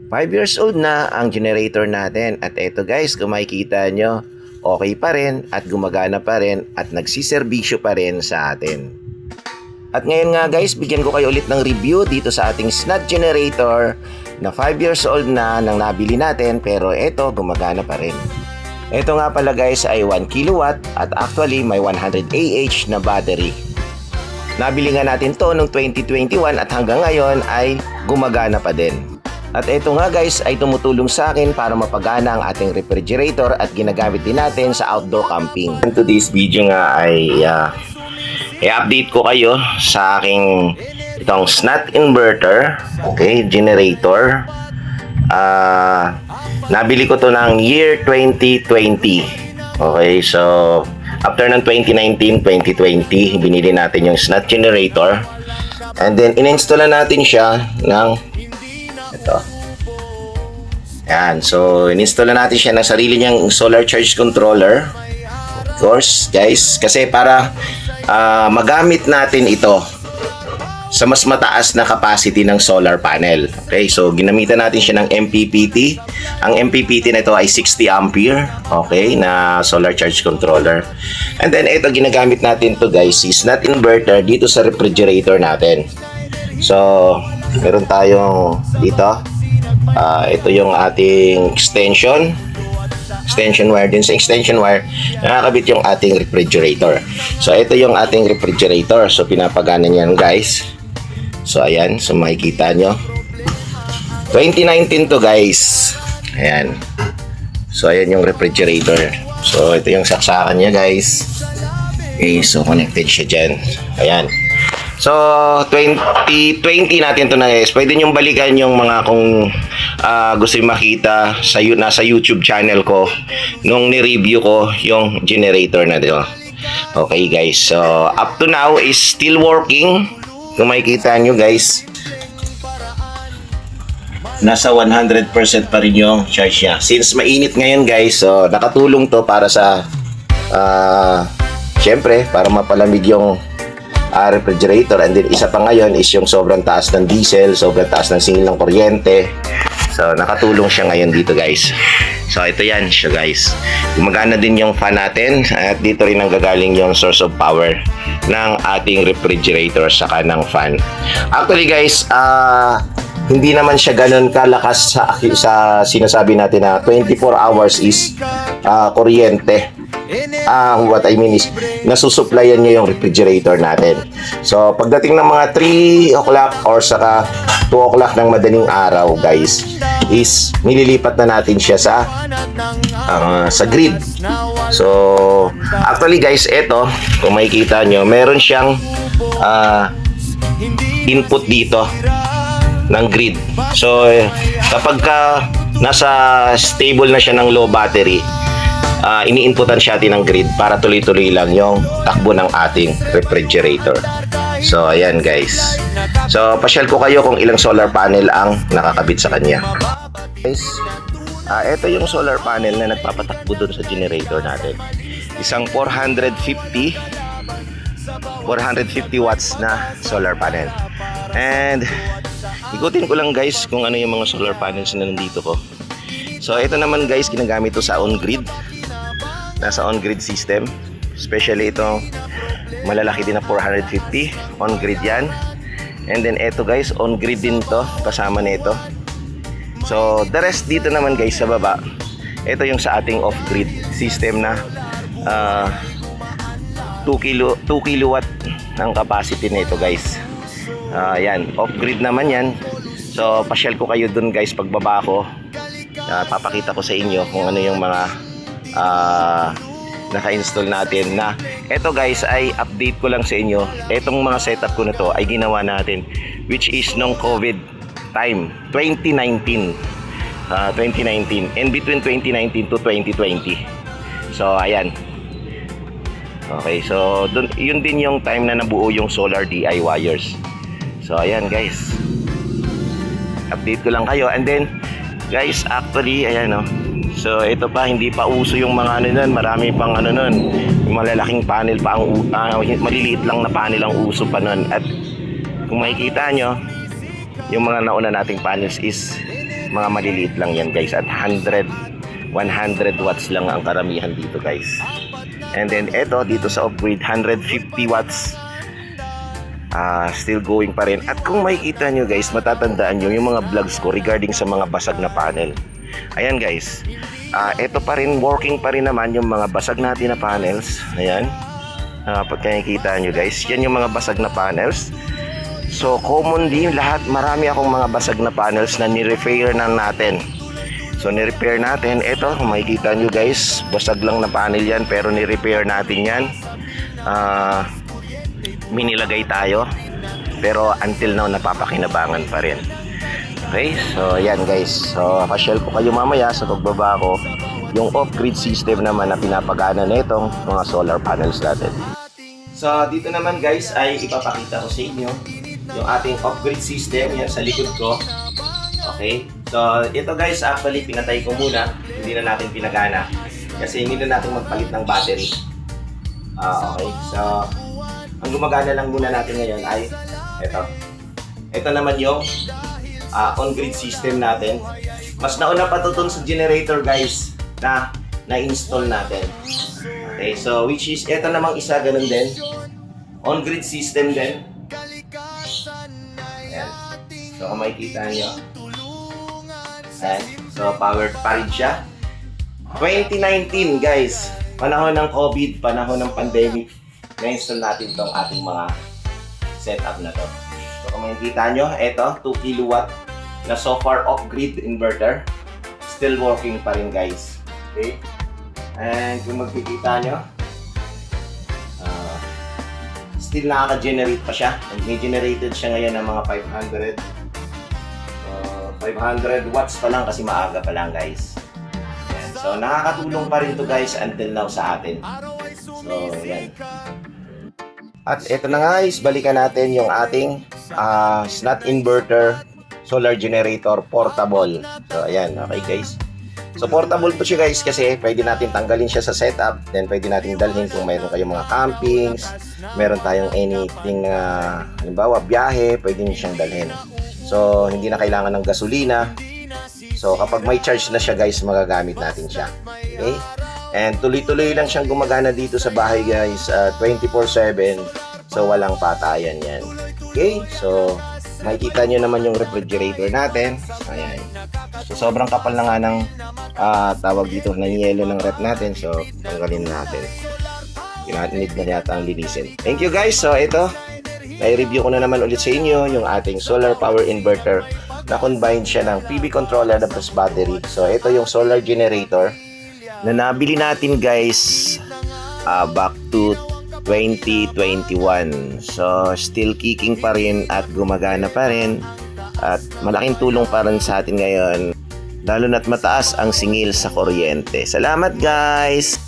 5 years old na ang generator natin at eto guys, kung makikita nyo, okay pa rin at gumagana pa rin at nagsiservisyo pa rin sa atin. At ngayon nga guys, bigyan ko kayo ulit ng review dito sa ating SNAT generator na 5 years old na nang nabili natin pero eto gumagana pa rin. Ito nga pala guys ay 1 kilowatt at actually may 100 Ah na battery. Nabili nga natin to noong 2021 at hanggang ngayon ay gumagana pa din. At ito nga guys ay tumutulong sa akin para mapagana ang ating refrigerator at ginagamit din natin sa outdoor camping. In today's video nga ay i-update ko kayo sa aking itong SNAT inverter, okay, generator. Nabili ko to ng year 2020. Okay, so after ng 2019, 2020, binili natin yung SNAT generator. And then in-install natin siya ng ito. Yan. So, in-install natin siya ng sarili niyang solar charge controller. Of course, guys. Kasi para magamit natin ito sa mas mataas na capacity ng solar panel. Okay, so ginamitan natin siya ng MPPT. Ang MPPT na ito ay 60 ampere, okay, na solar charge controller. And then ito ginagamit natin to guys, is SNAT inverter dito sa refrigerator natin. So, meron tayong dito. Ito yung ating extension wire. Din sa extension wire nakakabit yung ating refrigerator. So ito yung ating refrigerator. So pinapagana niyan guys. So ayan, so makikita nyo 2019 to guys. Ayan. So ayan yung refrigerator. So ito yung saksakan niya guys. Okay, so connected siya dyan. Ayan. So 2020 natin to na guys. Pwede nyo balikan yung mga kung gusto yung makita sa nasa YouTube channel ko nung ni-review ko yung generator na dito. Okay guys, so up to now is still working. Kung makikita nyo guys, nasa 100% pa rin yung charge niya. Since mainit ngayon guys, so nakatulong to para sa syempre para mapalamig yung refrigerator. And then isa pa ngayon is yung sobrang taas ng diesel, sobrang taas ng singil ng kuryente. So nakatulong siya ngayon dito guys. So ito yan siya guys. Gumagana din yung fan natin at dito rin ang gagaling yung source of power ng ating refrigerator saka ng fan. Actually guys, hindi naman siya ganun kalakas sa sinasabi natin na 24 hours is kuryente. What I mean is nasusupplyan niya yung refrigerator natin. So pagdating ng mga 3 o'clock or saka 2 o'clock ng madaling araw guys, is nililipat na natin siya sa grid. So actually guys, eto kung makikita nyo, meron siyang input dito ng grid. So kapag nasa stable na siya ng low battery, ini-inputan siya ng grid para tuloy-tuloy lang yung takbo ng ating refrigerator. So ayan guys. So pasyal ko kayo kung ilang solar panel ang nakakabit sa kanya. Guys, ito yung solar panel na nagpapatakbo dun sa generator natin. Isang 450 watts na solar panel. And ikutin ko lang guys kung ano yung mga solar panels na nandito ko. So ito naman guys, ginagamit to sa on-grid. Nasa on-grid system. Especially ito, malalaki din na 450. On-grid yan. And then ito guys, on-grid din to. Kasama nito. So the rest dito naman guys sa baba. Ito yung sa ating off-grid system na 2 kilowatt ang capacity nito guys. Yan, off-grid naman yan. So pasyal ko kayo dun guys pagbaba ko. Papakita ko sa inyo kung ano yung mga naka-install natin na eto guys ay update ko lang sa inyo. Etong mga setup ko na to ay ginawa natin which is nung COVID time 2019 in between 2019 to 2020. So ayan. Okay, so yun din yung time na nabuo yung solar DI wires. So ayan guys, update ko lang kayo. And then guys, actually ayan o. So ito pa, hindi pa uso yung mga ano nun, marami pang ano nun, yung malalaking panel pa ang maliliit lang na panel ang uso pa nun. At kung makikita nyo, yung mga nauna nating panels is mga maliliit lang yan guys, at 100 watts lang ang karamihan dito guys. And then eto dito sa upgrade 150 watts, still going pa rin. At kung makikita nyo guys, matatandaan nyo yung mga vlogs ko regarding sa mga basag na panel. Ayan guys, eto pa rin, working pa rin naman yung mga basag natin na panels. Ayan, pagka nakikita nyo guys, yan yung mga basag na panels. So commonly lahat, marami akong mga basag na panels na ni-repair na natin. So ni-repair natin, eto kung makikita nyo guys, basag lang na panel yan pero ni-repair natin yan. Minilagay tayo pero until now napapakinabangan pa rin. Okay, so yan guys, so pa-share ko kayo mamaya sa pagbaba ko yung off-grid system naman na pinapagana na itong mga solar panels natin. So dito naman guys ay ipapakita ko sa inyo yung ating off-grid system, yan sa likod ko. Okay, so ito guys, actually pinatay ko muna, hindi na natin pinagana kasi hindi na natin magpalit ng battery. Okay, so ang gumagana lang muna natin ngayon ay ito naman yung on-grid system natin. Mas nauna pa to dun sa generator guys na na-install natin. Okay, so which is ito namang isa, ganun din, on-grid system din. Ayan. So kung makikita nyo, ayan. So powered pa rin siya. 2019 guys, panahon ng COVID, panahon ng pandemic, na-install natin itong ating mga setup na to. So kung makikita nyo, ito 2 kilowatt na so far off-grid inverter, still working pa rin guys. Okay, and kung makikita nyo, still nakaka-generate pa siya. May generated siya ngayon ng mga 500 watts pa lang kasi maaga pa lang guys. Ayan. So nakakatulong pa rin to guys until now sa atin. So yan. At ito na guys, balikan natin yung ating SNAT inverter solar generator portable. So ayan, okay guys. So portable to siya guys kasi pwede natin tanggalin siya sa setup, then pwede natin dalhin kung mayroon kayong mga campings, meron tayong anything na halimbawa biyahe, pwede niyo siyang dalhin. So hindi na kailangan ng gasolina. So kapag may charge na siya guys, magagamit natin siya. Okay? And tuloy-tuloy lang siyang gumagana dito sa bahay guys, 24/7. So walang patayan yan. Okay? So makikita nyo naman yung refrigerator natin. Ayan. So sobrang kapal na nga ng tawag dito ng yelo ng ref natin. So tanggalin natin. Need na yata ang linisin. Thank you guys. So ito, i-review ko na naman ulit sa inyo yung ating solar power inverter na combined siya ng PV controller na plus battery. So ito yung solar generator na nabili natin guys back to 2021. So still kicking pa rin at gumagana pa rin at malaking tulong pa rin sa atin ngayon, lalo na't mataas ang singil sa kuryente. Salamat guys!